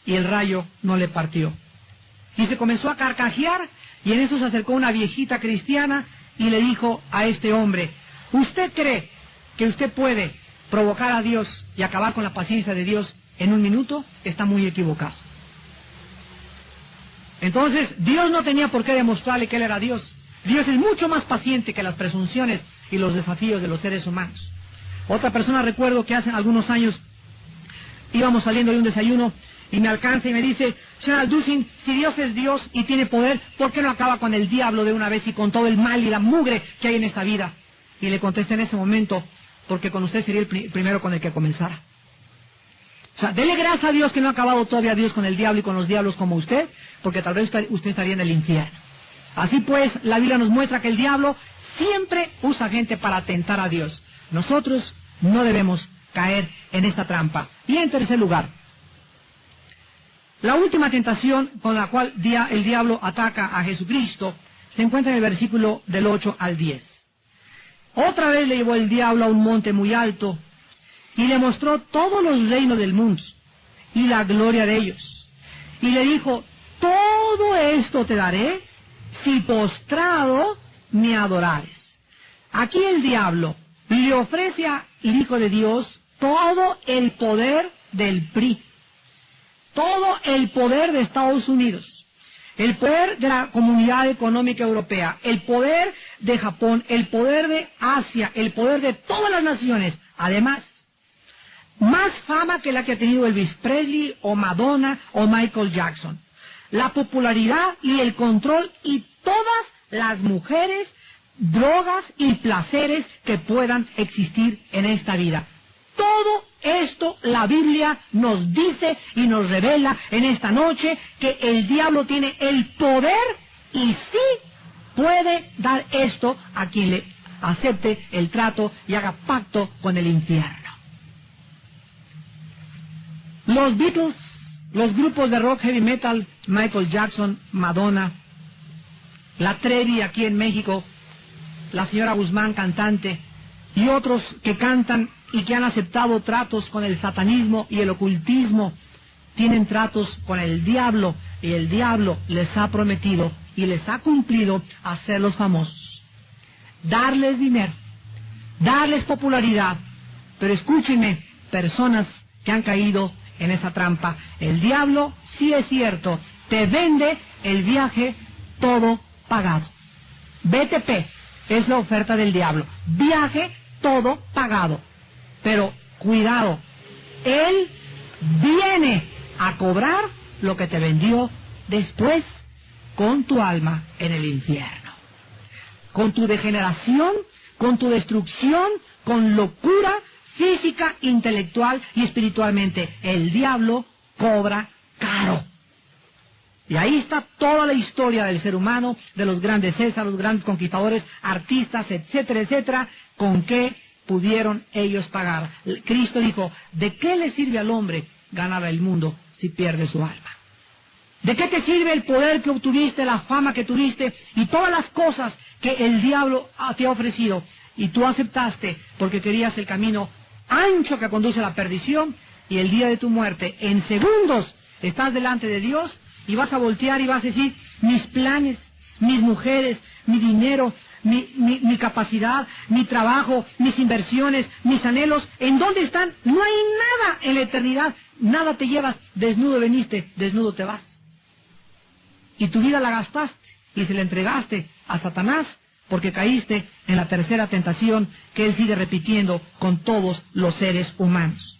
y el rayo no le partió. Y se comenzó a carcajear, y en eso se acercó una viejita cristiana y le dijo a este hombre, ¿usted cree que usted puede provocar a Dios y acabar con la paciencia de Dios en 1 minuto? Está muy equivocado. Entonces, Dios no tenía por qué demostrarle que Él era Dios. Dios es mucho más paciente que las presunciones y los desafíos de los seres humanos. Otra persona, recuerdo que hace algunos años íbamos saliendo de un desayuno y me alcanza y me dice, señor Alducin, si Dios es Dios y tiene poder, ¿por qué no acaba con el diablo de una vez y con todo el mal y la mugre que hay en esta vida? Y le contesté en ese momento, porque con usted sería el primero con el que comenzara. O sea, dele gracias a Dios que no ha acabado todavía Dios con el diablo y con los diablos como usted, porque tal vez usted estaría en el infierno. Así pues, la Biblia nos muestra que el diablo siempre usa gente para tentar a Dios. Nosotros no debemos caer en esta trampa. Y en tercer lugar, la última tentación con la cual el diablo ataca a Jesucristo se encuentra en el versículo del 8 al 10. Otra vez le llevó el diablo a un monte muy alto y le mostró todos los reinos del mundo y la gloria de ellos. Y le dijo, todo esto te daré si postrado me adorares. Aquí el diablo le ofrece a Hijo de Dios, todo el poder del PRI, todo el poder de Estados Unidos, el poder de la Comunidad Económica Europea, el poder de Japón, el poder de Asia, el poder de todas las naciones, además, más fama que la que ha tenido Elvis Presley o Madonna o Michael Jackson. La popularidad y el control y todas las mujeres, drogas y placeres que puedan existir en esta vida. Todo esto la Biblia nos dice y nos revela en esta noche que el diablo tiene el poder y sí puede dar esto a quien le acepte el trato y haga pacto con el infierno. Los Beatles, los grupos de rock heavy metal, Michael Jackson, Madonna, la Trevi aquí en México, la señora Guzmán cantante, y otros que cantan y que han aceptado tratos con el satanismo y el ocultismo, tienen tratos con el diablo, y el diablo les ha prometido y les ha cumplido hacerlos famosos, darles dinero, darles popularidad. Pero escúchenme, personas que han caído en esa trampa, el diablo, sí es cierto, te vende el viaje todo pagado. BTP es la oferta del diablo, viaje todo pagado. Pero cuidado, él viene a cobrar lo que te vendió después con tu alma en el infierno, con tu degeneración, con tu destrucción, con locura física, intelectual y espiritualmente. El diablo cobra caro. Y ahí está toda la historia del ser humano, de los grandes César, los grandes conquistadores, artistas, etcétera, etcétera, con qué pudieron ellos pagar. Cristo dijo, ¿de qué le sirve al hombre ganar el mundo si pierde su alma? ¿De qué te sirve el poder que obtuviste, la fama que tuviste y todas las cosas que el diablo te ha ofrecido y tú aceptaste porque querías el camino ancho que conduce a la perdición, y el día de tu muerte, en segundos, estás delante de Dios y vas a voltear y vas a decir, mis planes, mis mujeres, mi dinero, mi capacidad, mi trabajo, mis inversiones, mis anhelos, ¿en dónde están? No hay nada en la eternidad, nada te llevas, desnudo veniste, desnudo te vas. Y tu vida la gastaste y se la entregaste a Satanás porque caíste en la tercera tentación que él sigue repitiendo con todos los seres humanos.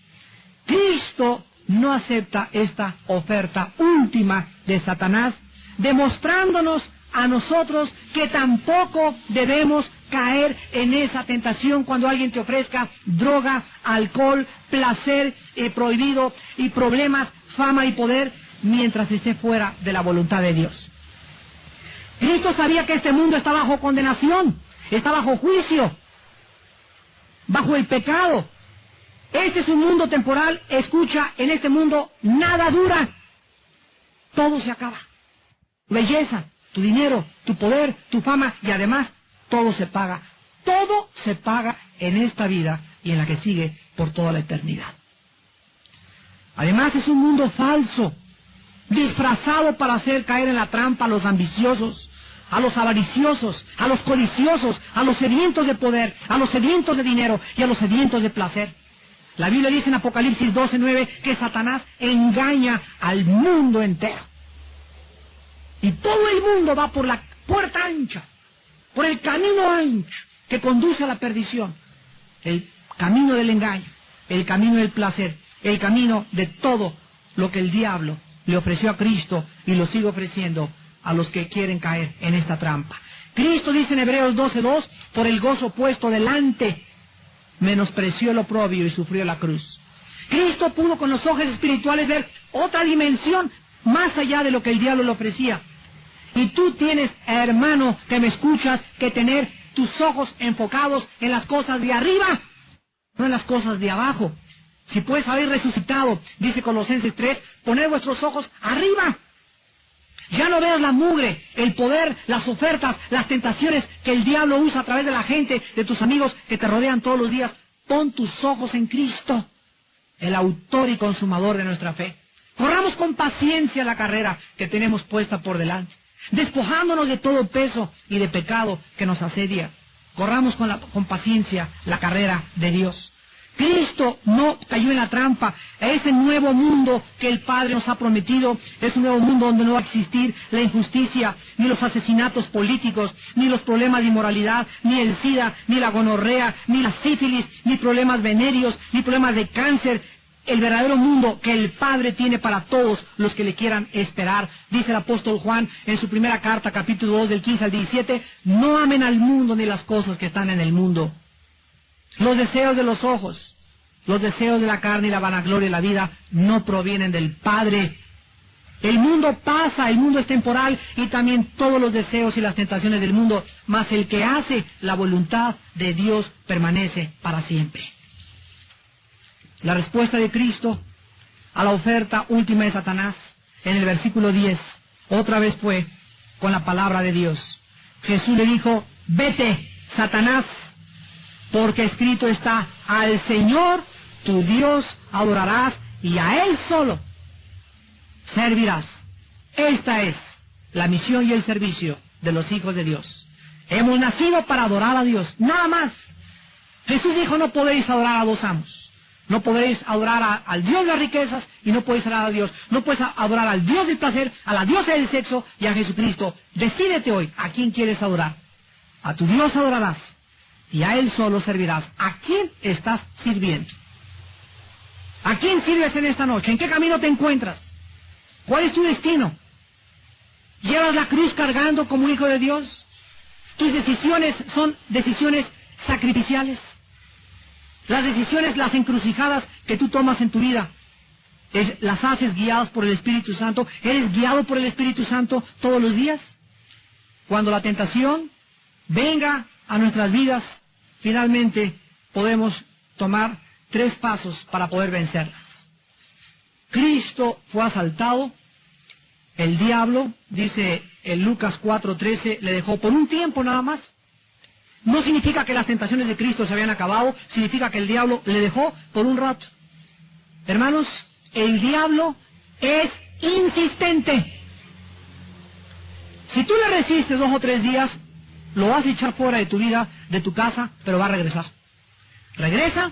Cristo no acepta esta oferta última de Satanás, demostrándonos a nosotros que tampoco debemos caer en esa tentación cuando alguien te ofrezca droga, alcohol, placer prohibido y problemas, fama y poder, mientras esté fuera de la voluntad de Dios. Cristo sabía que este mundo está bajo condenación, está bajo juicio, bajo el pecado. Este es un mundo temporal, escucha, en este mundo nada dura, todo se acaba. Tu belleza, tu dinero, tu poder, tu fama y además todo se paga. Todo se paga en esta vida y en la que sigue por toda la eternidad. Además es un mundo falso, disfrazado para hacer caer en la trampa a los ambiciosos, a los avariciosos, a los codiciosos, a los sedientos de poder, a los sedientos de dinero y a los sedientos de placer. La Biblia dice en Apocalipsis 12:9 que Satanás engaña al mundo entero. Y todo el mundo va por la puerta ancha, por el camino ancho que conduce a la perdición. El camino del engaño, el camino del placer, el camino de todo lo que el diablo le ofreció a Cristo y lo sigue ofreciendo a los que quieren caer en esta trampa. Cristo dice en Hebreos 12:2, por el gozo puesto delante, menospreció el oprobio y sufrió la cruz. Cristo pudo con los ojos espirituales ver otra dimensión más allá de lo que el diablo le ofrecía. Y tú tienes, hermano, que me escuchas, que tener tus ojos enfocados en las cosas de arriba, no en las cosas de abajo. Si puedes haber resucitado, dice Colosenses 3, poner vuestros ojos arriba. Ya no veas la mugre, el poder, las ofertas, las tentaciones que el diablo usa a través de la gente, de tus amigos que te rodean todos los días. Pon tus ojos en Cristo, el autor y consumador de nuestra fe. Corramos con paciencia la carrera que tenemos puesta por delante, despojándonos de todo peso y de pecado que nos asedia. Corramos con paciencia la carrera de Dios. Cristo no cayó en la trampa. Ese nuevo mundo que el Padre nos ha prometido es un nuevo mundo donde no va a existir la injusticia, ni los asesinatos políticos, ni los problemas de inmoralidad, ni el SIDA, ni la gonorrea, ni la sífilis, ni problemas venéreos, ni problemas de cáncer. El verdadero mundo que el Padre tiene para todos los que le quieran esperar. Dice el apóstol Juan en su primera carta, capítulo 2, del 15 al 17, no amen al mundo ni las cosas que están en el mundo. Los deseos de los ojos, los deseos de la carne y la vanagloria de la vida no provienen del Padre. El mundo pasa, el mundo es temporal y también todos los deseos y las tentaciones del mundo, mas el que hace la voluntad de Dios permanece para siempre. La respuesta de Cristo a la oferta última de Satanás en el versículo 10, otra vez fue con la palabra de Dios. Jesús le dijo, vete, Satanás, porque escrito está, al Señor tu Dios adorarás y a Él solo servirás. Esta es la misión y el servicio de los hijos de Dios. Hemos nacido para adorar a Dios, nada más. Jesús dijo, no podéis adorar a dos amos. No podéis adorar al Dios de las riquezas y no podéis adorar a Dios. No puedes adorar al Dios del placer, a la diosa del sexo y a Jesucristo. Decídete hoy a quién quieres adorar. A tu Dios adorarás y a Él solo servirás. ¿A quién estás sirviendo? ¿A quién sirves en esta noche? ¿En qué camino te encuentras? ¿Cuál es tu destino? ¿Llevas la cruz cargando como hijo de Dios? ¿Tus decisiones son decisiones sacrificiales? Las decisiones, las encrucijadas que tú tomas en tu vida, las haces guiadas por el Espíritu Santo. ¿Eres guiado por el Espíritu Santo todos los días? Cuando la tentación venga a nuestras vidas, finalmente podemos tomar 3 pasos para poder vencerlas. Cristo fue asaltado, el diablo, dice en Lucas 4:13, le dejó por un tiempo nada más. No significa que las tentaciones de Cristo se habían acabado, significa que el diablo le dejó por un rato. Hermanos, el diablo es insistente. Si tú le resistes 2 o 3 días, lo vas a echar fuera de tu vida, de tu casa, pero va a regresar. Regresa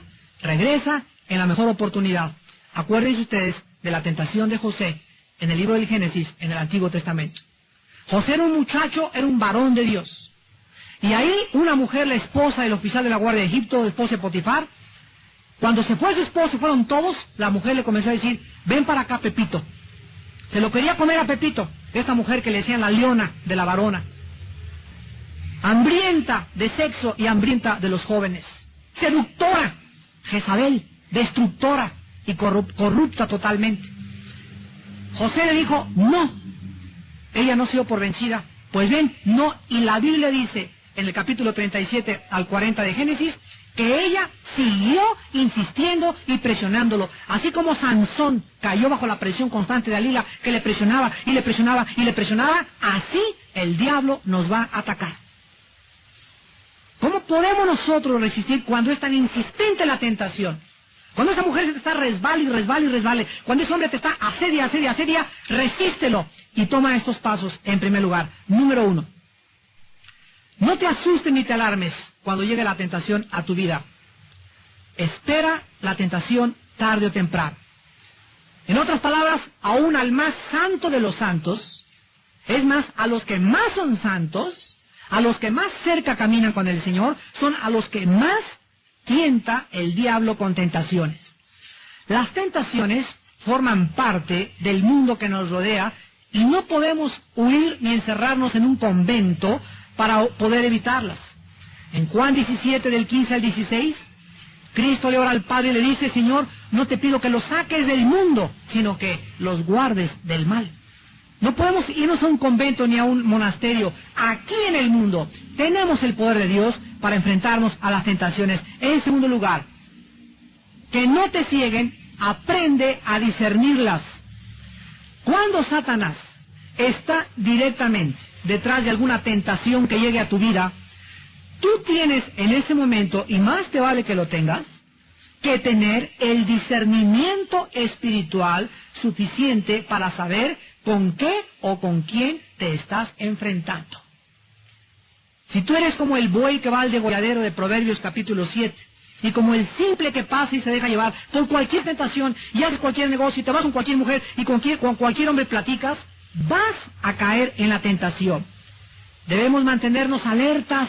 en la mejor oportunidad. Acuérdense ustedes de la tentación de José en el libro del Génesis, en el Antiguo Testamento. José era un muchacho, era un varón de Dios. Y ahí una mujer, la esposa del oficial de la guardia de Egipto, esposa de Potifar, cuando se fue su esposo, fueron todos, la mujer le comenzó a decir, ven para acá, Pepito. Se lo quería comer a Pepito, esta mujer que le decían la leona de la varona. Hambrienta de sexo y hambrienta de los jóvenes. Seductora, Jezabel, destructora y corrupta totalmente. José le dijo, no. Ella no se dio por vencida. Pues bien, no, y la Biblia dice, en el capítulo 37 al 40 de Génesis, que ella siguió insistiendo y presionándolo. Así como Sansón cayó bajo la presión constante de Dalila, que le presionaba y le presionaba y le presionaba, así el diablo nos va a atacar. ¿Cómo podemos nosotros resistir cuando es tan insistente la tentación? Cuando esa mujer te está resbale y resbale y resbale, cuando ese hombre te está asedia, resístelo y toma estos pasos en primer lugar. Número 1, no te asustes ni te alarmes cuando llegue la tentación a tu vida. Espera la tentación tarde o temprano. En otras palabras, aún al más santo de los santos, es más, a los que más son santos, a los que más cerca caminan con el Señor, son a los que más tienta el diablo con tentaciones. Las tentaciones forman parte del mundo que nos rodea y no podemos huir ni encerrarnos en un convento para poder evitarlas. En Juan 17, del 15 al 16, Cristo le ora al Padre y le dice, Señor, no te pido que los saques del mundo, sino que los guardes del mal. No podemos irnos a un convento ni a un monasterio. Aquí en el mundo tenemos el poder de Dios para enfrentarnos a las tentaciones. En segundo lugar, que no te cieguen, aprende a discernirlas. Cuando Satanás está directamente detrás de alguna tentación que llegue a tu vida, tú tienes en ese momento, y más te vale que lo tengas, que tener el discernimiento espiritual suficiente para saber con qué o con quién te estás enfrentando. Si tú eres como el buey que va al degolladero de Proverbios capítulo 7, Y como el simple que pasa y se deja llevar por cualquier tentación y haces cualquier negocio y te vas con cualquier mujer y con cualquier hombre platicas, vas a caer en la tentación. Debemos mantenernos alertas,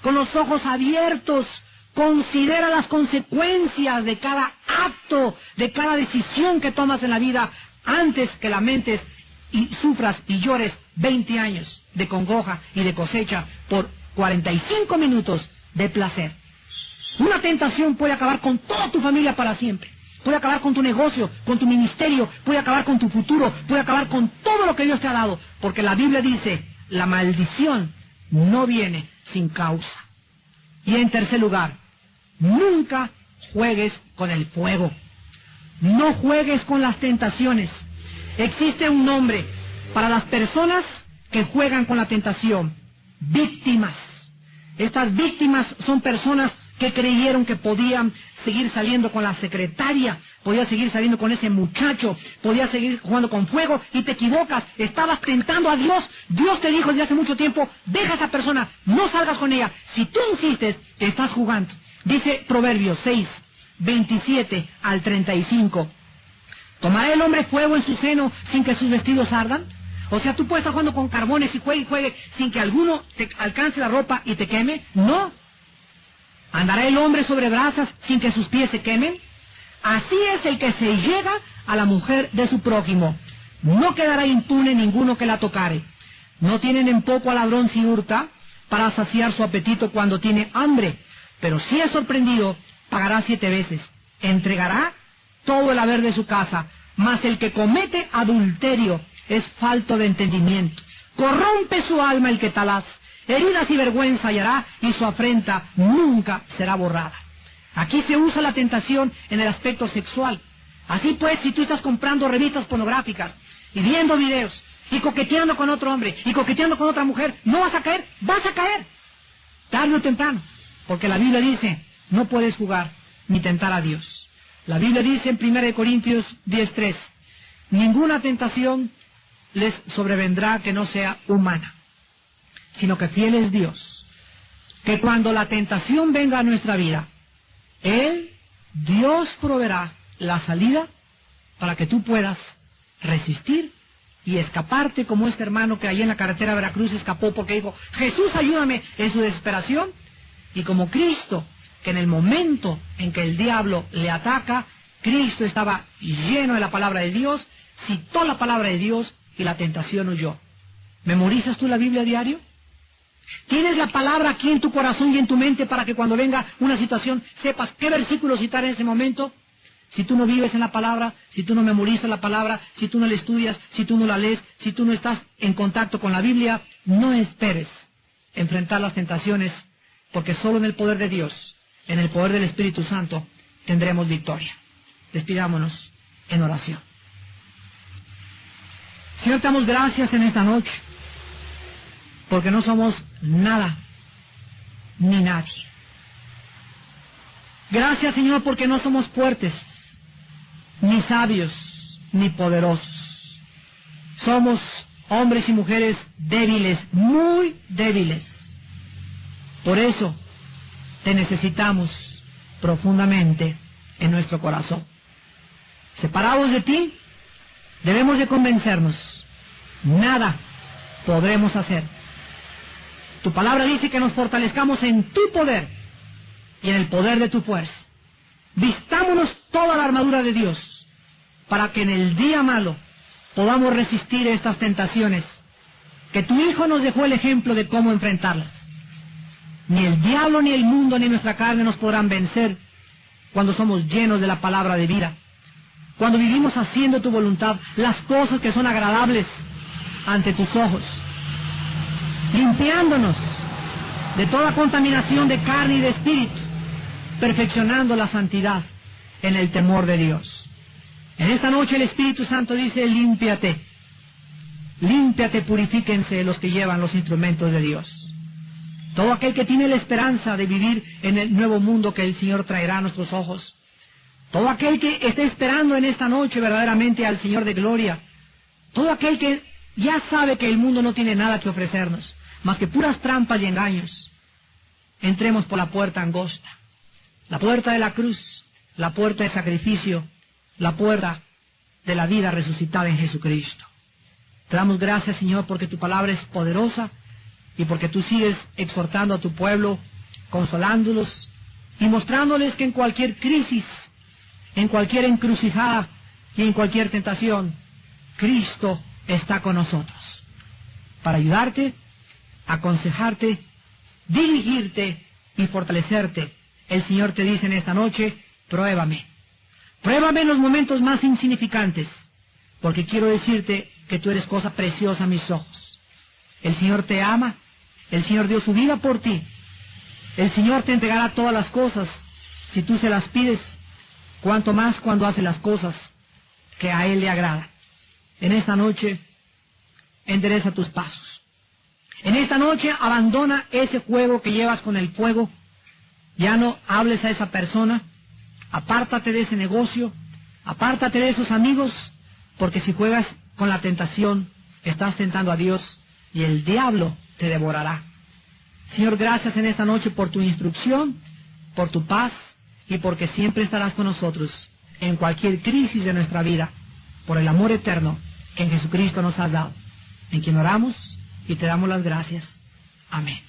con los ojos abiertos. Considera las consecuencias de cada acto, de cada decisión que tomas en la vida, antes que lamentes y sufras y llores 20 años de congoja y de cosecha por 45 minutos de placer. Una tentación puede acabar con toda tu familia para siempre. Puede acabar con tu negocio, con tu ministerio, puede acabar con tu futuro, puede acabar con todo lo que Dios te ha dado. Porque la Biblia dice, la maldición no viene sin causa. Y en tercer lugar, nunca juegues con el fuego. No juegues con las tentaciones. Existe un nombre para las personas que juegan con la tentación: víctimas. Estas víctimas son personas que creyeron que podían seguir saliendo con la secretaria, podían seguir saliendo con ese muchacho, podían seguir jugando con fuego, y te equivocas. Estabas tentando a Dios. Dios te dijo desde hace mucho tiempo, deja a esa persona, no salgas con ella. Si tú insistes, te estás jugando. Dice Proverbios 6, 27 al 35. ¿Tomará el hombre fuego en su seno sin que sus vestidos ardan? O sea, tú puedes estar jugando con carbones y juegue sin que alguno te alcance la ropa y te queme. No. ¿Andará el hombre sobre brasas sin que sus pies se quemen? Así es el que se llega a la mujer de su prójimo. No quedará impune ninguno que la tocare. No tienen en poco al ladrón si hurta, para saciar su apetito cuando tiene hambre. Pero si es sorprendido, pagará 7 veces. Entregará todo el haber de su casa. Mas el que comete adulterio es falto de entendimiento. Corrompe su alma el que talaz. Heridas y vergüenza hallará, y su afrenta nunca será borrada. Aquí se usa la tentación en el aspecto sexual. Así pues, si tú estás comprando revistas pornográficas y viendo videos y coqueteando con otro hombre y coqueteando con otra mujer, ¿no vas a caer? ¡Vas a caer! Tarde o temprano. Porque la Biblia dice, no puedes jugar ni tentar a Dios. La Biblia dice en 1 Corintios 10:3, ninguna tentación les sobrevendrá que no sea humana, sino que fiel es Dios, que cuando la tentación venga a nuestra vida, Dios proveerá la salida para que tú puedas resistir y escaparte, como este hermano que allí en la carretera de Veracruz escapó porque dijo, Jesús, ayúdame, en su desesperación. Y como Cristo, que en el momento en que el diablo le ataca, Cristo estaba lleno de la palabra de Dios, citó la palabra de Dios y la tentación huyó. ¿Memorizas tú la Biblia a diario? ¿Tienes la palabra aquí en tu corazón y en tu mente para que cuando venga una situación sepas qué versículo citar en ese momento? Si tú no vives en la palabra, si tú no memorizas la palabra, si tú no la estudias, si tú no la lees, si tú no estás en contacto con la Biblia, no esperes enfrentar las tentaciones, porque solo en el poder de Dios, en el poder del Espíritu Santo, tendremos victoria. Despidámonos en oración. Señor, te damos gracias en esta noche, porque no somos nada, ni nadie. Gracias, Señor, porque no somos fuertes, ni sabios, ni poderosos. Somos hombres y mujeres débiles, muy débiles. Por eso te necesitamos profundamente en nuestro corazón. Separados de ti, debemos de convencernos, nada podremos hacer. Tu palabra dice que nos fortalezcamos en tu poder y en el poder de tu fuerza. Vistámonos toda la armadura de Dios para que en el día malo podamos resistir estas tentaciones, que tu Hijo nos dejó el ejemplo de cómo enfrentarlas. Ni el diablo, ni el mundo, ni nuestra carne nos podrán vencer cuando somos llenos de la palabra de vida, cuando vivimos haciendo tu voluntad, las cosas que son agradables ante tus ojos, limpiándonos de toda contaminación de carne y de espíritu, perfeccionando la santidad en el temor de Dios. En esta noche el Espíritu Santo dice, límpiate, límpiate, purifíquense los que llevan los instrumentos de Dios. Todo aquel que tiene la esperanza de vivir en el nuevo mundo que el Señor traerá a nuestros ojos. Todo aquel que esté esperando en esta noche verdaderamente al Señor de gloria. Todo aquel que ya sabe que el mundo no tiene nada que ofrecernos, más que puras trampas y engaños. Entremos por la puerta angosta. la puerta de la cruz, la puerta del sacrificio, la puerta de la vida resucitada en Jesucristo. Te damos gracias, Señor, porque tu palabra es poderosa y porque tú sigues exhortando a tu pueblo, consolándolos y mostrándoles que en cualquier crisis, en cualquier encrucijada y en cualquier tentación, Cristo está con nosotros para ayudarte, aconsejarte, dirigirte y fortalecerte. El Señor te dice en esta noche, pruébame. Pruébame en los momentos más insignificantes, porque quiero decirte que tú eres cosa preciosa a mis ojos. El Señor te ama, el Señor dio su vida por ti. El Señor te entregará todas las cosas si tú se las pides, cuanto más cuando hace las cosas que a Él le agradan. En esta noche, endereza tus pasos. En esta noche, abandona ese juego que llevas con el fuego. Ya no hables a esa persona. Apártate de ese negocio. Apártate de esos amigos. Porque si juegas con la tentación, estás tentando a Dios y el diablo te devorará. Señor, gracias en esta noche por tu instrucción, por tu paz y porque siempre estarás con nosotros en cualquier crisis de nuestra vida, por el amor eterno que en Jesucristo nos has dado, en quien oramos y te damos las gracias. Amén.